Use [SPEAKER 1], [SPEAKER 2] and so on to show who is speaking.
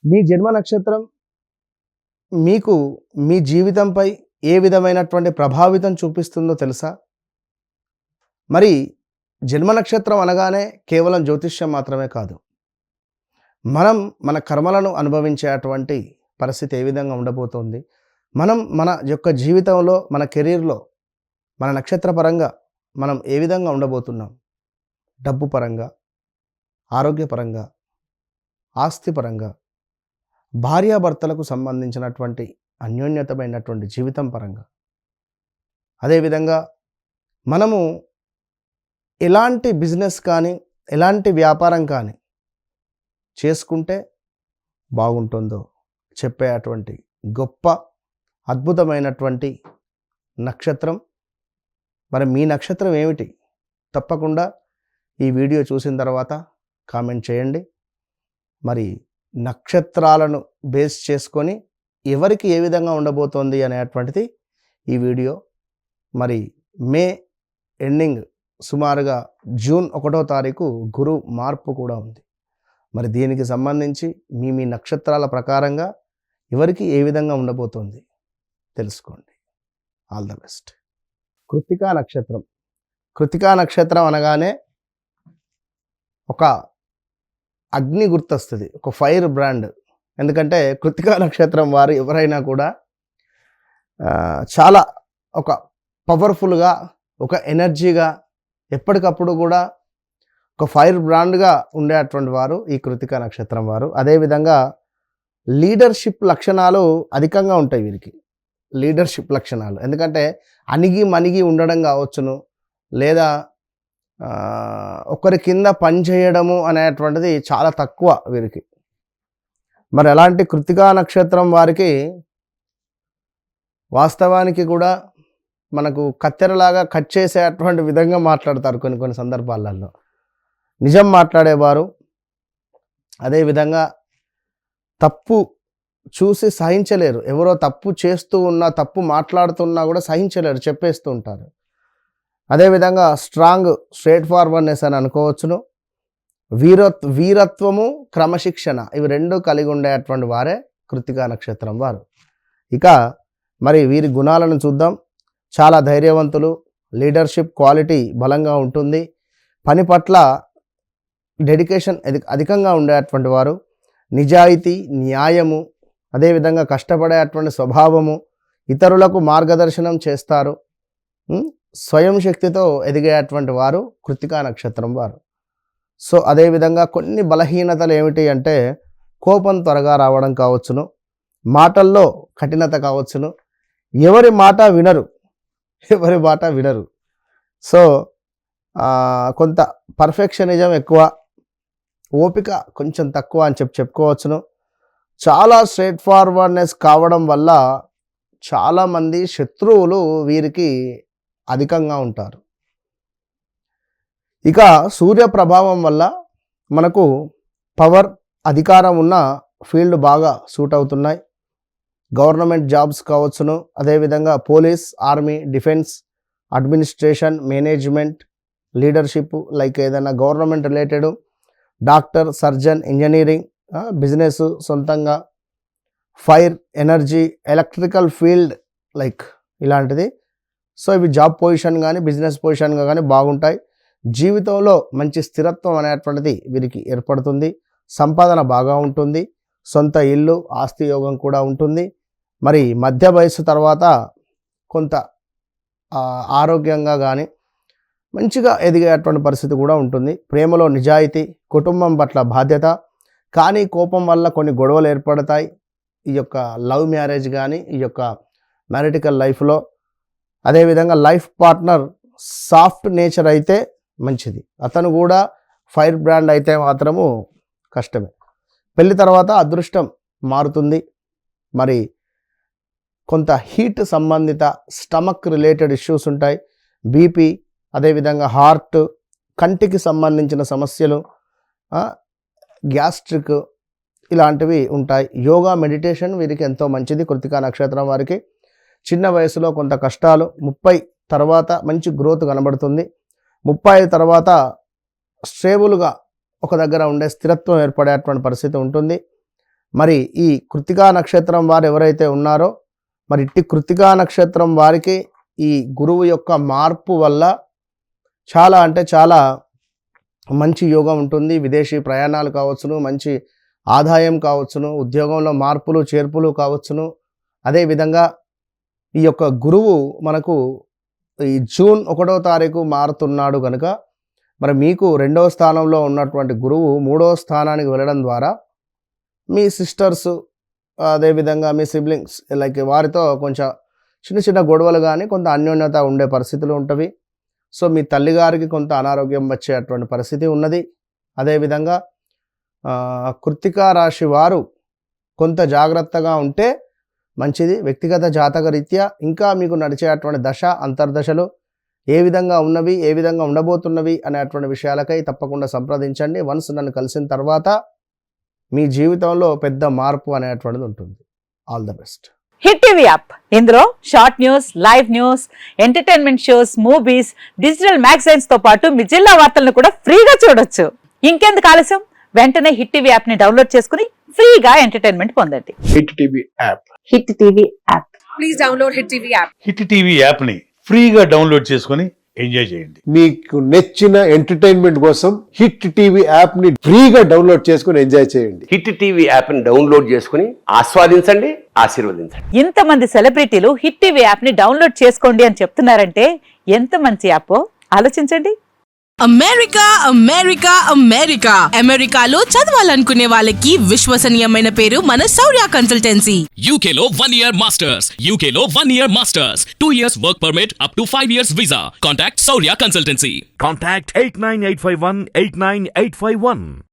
[SPEAKER 1] మీ జన్మ నక్షత్రం మీకు మీ జీవితంపై ఏ విధమైనటువంటి ప్రభావితం చూపిస్తుందో తెలుసా? మరి జన్మ నక్షత్రం అనగానే కేవలం జ్యోతిష్యం మాత్రమే కాదు. మనం మన కర్మలను అనుభవించేటువంటి పరిస్థితి ఏ విధంగా ఉండబోతోంది? మనం మన యొక్క జీవితంలో, మన కెరీర్‌లో, మన నక్షత్ర పరంగా మనం ఏ విధంగా ఉండబోతున్నాం? డబ్బు పరంగా, ఆరోగ్యపరంగా, ఆస్తి పరంగా, భార్యాభర్తలకు సంబంధించినటువంటి అన్యోన్యతమైనటువంటి జీవితం పరంగా, అదేవిధంగా మనము ఎలాంటి బిజినెస్ కానీ, ఎలాంటి వ్యాపారం కానీ చేసుకుంటే బాగుంటుందో చెప్పేటువంటి గొప్ప అద్భుతమైనటువంటి నక్షత్రం. మరి మీ నక్షత్రం ఏమిటి? తప్పకుండా ఈ వీడియో చూసిన తర్వాత కామెంట్ చేయండి. మరి నక్షత్రాలను బేస్ చేసుకొని ఎవరికి ఏ విధంగా ఉండబోతోంది అనేటువంటిది ఈ వీడియో. మరి మే ఎండింగ్ సుమారుగా జూన్ 1వ తారీఖు గురు మార్పు కూడా ఉంది. మరి దీనికి సంబంధించి మీ నక్షత్రాల ప్రకారంగా ఎవరికి ఏ విధంగా ఉండబోతోంది తెలుసుకోండి. All the best. కృత్తికా నక్షత్రం. కృత్తికా నక్షత్రం అనగానే ఒక అగ్ని గుర్తొస్తుంది, ఒక ఫైర్ బ్రాండ్. ఎందుకంటే కృత్తికా నక్షత్రం వారు ఎవరైనా కూడా చాలా ఒక పవర్ఫుల్గా, ఒక ఎనర్జీగా, ఎప్పటికప్పుడు కూడా ఒక ఫైర్ బ్రాండ్గా ఉండేటువంటి వారు ఈ కృత్తికా నక్షత్రం వారు. అదేవిధంగా లీడర్షిప్ లక్షణాలు అధికంగా ఉంటాయి వీరికి. లీడర్షిప్ లక్షణాలు ఎందుకంటే అణిగి మణిగి ఉండడం కావచ్చును, లేదా ఒకరి కింద పనిచేయడము అనేటువంటిది చాలా తక్కువ వీరికి. మరి అలాంటి కృత్తికా నక్షత్రం వారికి వాస్తవానికి కూడా మనకు కత్తెరలాగా కట్ చేసేటువంటి విధంగా మాట్లాడతారు కొన్ని సందర్భాలలో. నిజం మాట్లాడేవారు. అదేవిధంగా తప్పు చూసి సహించలేరు. ఎవరో తప్పు చేస్తూ ఉన్నా, తప్పు మాట్లాడుతున్నా కూడా సహించలేరు, చెప్పేస్తూ ఉంటారు. అదేవిధంగా స్ట్రాంగ్, స్ట్రేట్ ఫార్వర్డ్నెస్ అని అనుకోవచ్చును. వీరత్వము, క్రమశిక్షణ ఇవి రెండు కలిగి ఉండేటువంటి వారే కృత్తికా నక్షత్రం వారు. ఇక మరి వీరి గుణాలను చూద్దాం. చాలా ధైర్యవంతులు, లీడర్షిప్ క్వాలిటీ బలంగా ఉంటుంది, పని పట్ల డెడికేషన్ అధికంగా ఉండేటువంటి వారు, నిజాయితీ, న్యాయము, అదేవిధంగా కష్టపడేటువంటి స్వభావము, ఇతరులకు మార్గదర్శనం చేస్తారు, స్వయం శక్తితో ఎదిగేటువంటి వారు కృత్తికా నక్షత్రం వారు. సో అదేవిధంగా కొన్ని బలహీనతలు ఏమిటి అంటే కోపం త్వరగా రావడం కావచ్చును, మాటల్లో కఠినత కావచ్చును, ఎవరి మాట వినరు. సో కొంత పర్ఫెక్షనిజం ఎక్కువ, ఓపిక కొంచెం తక్కువ అని చెప్పుకోవచ్చును. చాలా స్ట్రేట్ ఫార్వర్డ్నెస్ కావడం వల్ల చాలామంది శత్రువులు వీరికి అధికంగా ఉంటారు. ఇక సూర్య ప్రభావం వల్ల మనకు పవర్, అధికారం ఉన్న ఫీల్డ్ బాగా సూట్ అవుతున్నాయి. గవర్నమెంట్ జాబ్స్ కావచ్చును, అదేవిధంగా police, army, defence, administration, management, leadership, like ఏదైనా government related, doctor, surgeon, engineering, business సొంతంగా, fire, energy, electrical field like ఇలాంటిది. సో ఇవి జాబ్ పొజిషన్ కానీ, బిజినెస్ పొజిషన్గా కానీ బాగుంటాయి. జీవితంలో మంచి స్థిరత్వం అనేటువంటిది వీరికి ఏర్పడుతుంది. సంపాదన బాగా ఉంటుంది. సొంత ఇల్లు, ఆస్తి యోగం కూడా ఉంటుంది. మరి మధ్య వయస్సు తర్వాత కొంత ఆరోగ్యంగా కానీ మంచిగా ఎదిగేటువంటి పరిస్థితి కూడా ఉంటుంది. ప్రేమలో నిజాయితీ, కుటుంబం పట్ల బాధ్యత, కానీ కోపం వల్ల కొన్ని గొడవలు ఏర్పడతాయి. ఈ యొక్క లవ్ మ్యారేజ్ కానీ, ఈ యొక్క మ్యారిటికల్ లైఫ్లో. అదేవిధంగా లైఫ్ పార్ట్నర్ సాఫ్ట్ నేచర్ అయితే మంచిది. అతను కూడా ఫైర్ బ్రాండ్ అయితే మాత్రము కష్టమే. పెళ్లి తర్వాత అదృష్టం మారుతుంది. మరి కొంత హీట్ సంబంధిత స్టమక్ రిలేటెడ్ ఇష్యూస్ ఉంటాయి. బీపీ, అదేవిధంగా హార్ట్, కంటికి సంబంధించిన సమస్యలు, గ్యాస్ట్రిక్ ఇలాంటివి ఉంటాయి. యోగా, మెడిటేషన్ వీరికి ఎంతో మంచిది. కృత్తికా నక్షత్రం వారికి చిన్న వయసులో కొంత కష్టాలు, 30 తర్వాత మంచి గ్రోత్ కనబడుతుంది. 35 తర్వాత స్టేబుల్గా ఒక దగ్గర ఉండే స్థిరత్వం ఏర్పడేటువంటి పరిస్థితి ఉంటుంది. మరి ఈ కృత్తికా నక్షత్రం వారు ఎవరైతే ఉన్నారో మరి ఇట్టి కృత్తికా నక్షత్రం వారికి ఈ గురువు యొక్క మార్పు వల్ల చాలా అంటే చాలా మంచి యోగం ఉంటుంది. విదేశీ ప్రయాణాలు కావచ్చును, మంచి ఆదాయం కావచ్చును, ఉద్యోగంలో మార్పులు చేర్పులు కావచ్చును. అదేవిధంగా ఈ యొక్క గురువు మనకు ఈ జూన్ 1వ తారీఖు మారుతున్నాడు కనుక మరి మీకు 2వ స్థానంలో ఉన్నటువంటి గురువు 3వ స్థానానికి వెళ్ళడం ద్వారా మీ సిస్టర్స్ అదేవిధంగా మీ సిబ్లింగ్స్ లైక్ వారితో కొంచెం చిన్న చిన్న గొడవలు కానీ కొంత అన్యోన్యత ఉండే పరిస్థితులు ఉంటవి. సో మీ తల్లిగారికి కొంత అనారోగ్యం వచ్చేటువంటి పరిస్థితి ఉన్నది. అదేవిధంగా కృత్తికా రాశి వారు కొంత జాగ్రత్తగా ఉంటే మంచిది. వ్యక్తిగత జాతక రీత్యా ఇంకా మీకు నడిచేటువంటి దశ అంతర్దశలు ఏ విధంగా ఉన్నవి, ఏ విధంగా ఉండబోతున్నవి అనేటువంటి విషయాలకై తప్పకుండా సంప్రదించండి. వన్స్ నన్ను కలిసిన తర్వాత మీ జీవితంలో పెద్ద మార్పు అనేటువంటిది ఉంటుంది. All the best.
[SPEAKER 2] Hit TV app, ఇందులో short news, live news, entertainment shows, movies, digital magazines తో పాటు మీ జిల్లా వార్తలను కూడా ఫ్రీగా చూడొచ్చు. ఇంకెందుకు ఆలస్యం, వెంటనే హిట్ టీవీ యాప్ ని డౌన్లోడ్ చేసుకుని ఫ్రీగా ఎంటర్టైన్మెంట్ పొందండి.
[SPEAKER 3] Hit TV app.
[SPEAKER 2] Hit TV app.
[SPEAKER 4] Please download hit TV app.
[SPEAKER 5] Hit TV app ని ఫ్రీగా డౌన్లోడ్ చేసుకొని ఎంజాయ్ చేయండి.
[SPEAKER 3] మీకు నచ్చిన ఎంటర్టైన్మెంట్ కోసం హిట్ టీవీ యాప్ ని ఫ్రీగా డౌన్లోడ్ చేసుకొని ఎంజాయ్ చేయండి.
[SPEAKER 6] హిట్ టీవీ యాప్ ని డౌన్లోడ్ చేసుకుని ఆస్వాదించండి, ఆశీర్వదించండి.
[SPEAKER 2] ఇంతమంది సెలబ్రిటీలు హిట్ టీవీ యాప్ ని డౌన్లోడ్ చేసుకోండి అని చెప్తున్నారంటే ఎంత మంచి యాప్ ఆలోచించండి.
[SPEAKER 7] అమెరికా అమెరికా అమెరికా అమెరికాలో చదవాలనుకునే వాళ్ళకి విశ్వసనీయమైన పేరు మన శౌర్య కన్సల్టెన్సీ.
[SPEAKER 8] UK లో 1 year masters, UK లో 1 year masters, 2 years work permit up to 5 years visa. Contact Saurya Consultancy.
[SPEAKER 9] Contact 89851 89851.